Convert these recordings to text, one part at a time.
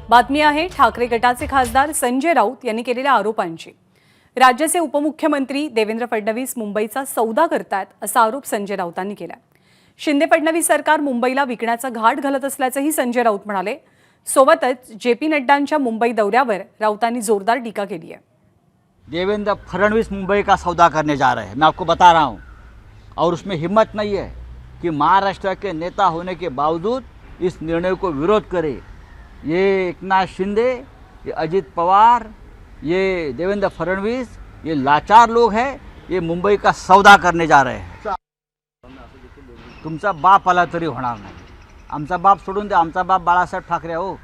बातमी आहे ठाकरे गटाचे खासदार संजय राऊत यांनी केलेल्या आरोपांची। राज्याचे उपमुख्यमंत्री देवेंद्र फडणवीस मुंबईचा सौदा करतात असा आरोप संजय राऊतांनी केला। शिंदे फडणवीस सरकार मुंबईला विकण्याचा घाट घालत असल्याचंही संजय राऊत म्हणाले। सोबतच जेपी नड्डांच्या मुंबई दौऱ्यावर राऊतांनी जोरदार टीका केली है। देवेंद्र फडणवीस मुंबई का सौदा करने जा रहे हैं, मैं आपको बता रहा हूं, और उसमें हिम्मत नहीं है कि महाराष्ट्र के नेता होने के बावजूद इस निर्णय को विरोध करे। ये एकनाथ शिंदे, ये अजित पवार, ये देवेंद्र फडणवीस, ये लाचार लोग हैं, ये मुंबई का सौदा करने जा रहे हैं। तुमचा बाप आला तरी होणार नाही। आमचा बाप सोडून द्या, आमचा बाप बाळासाहेब ठाकरे हो।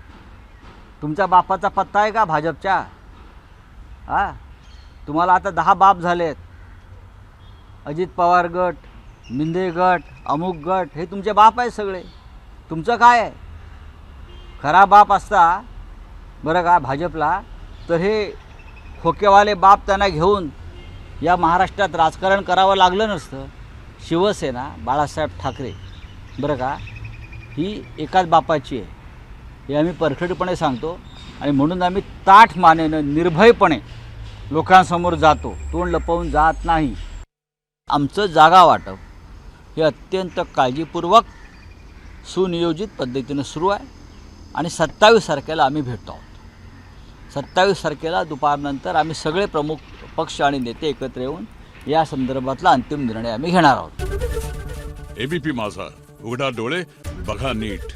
तुमच्या बापाचा पत्ता आहे का भाजपच्या? तुम्हाला आता 10 बाप झालेत। अजित पवार गट, मिंदे गट, अमुक गट, हे तुमचे बाप आहे सगळे। तुमचं काय आहे? खरा बाप असता बरं का भाजपला, तर हे खोकेवाले बाप त्यांना घेऊन या महाराष्ट्रात राजकारण करावं लागलं नसतं। शिवसेना बाळासाहेब ठाकरे बरं का, ही एकाच बापाची आहे, हे आम्ही परखडपणे सांगतो। आणि म्हणून आम्ही ताठ मानेनं निर्भयपणे लोकांसमोर जातो, तोंड लपवून जात नाही। आमचं जागा वाटप हे अत्यंत काळजीपूर्वक सुनियोजित पद्धतीने सुरू आहे आणि 27 तारखेला आम्ही भेटतो आहोत। 27 तारखेला दुपारनंतर आम्ही सगळे प्रमुख पक्ष आणि नेते एकत्र येऊन या संदर्भातला अंतिम निर्णय आम्ही घेणार आहोत। एबीपी माझा, उघडा डोळे बघा नीट।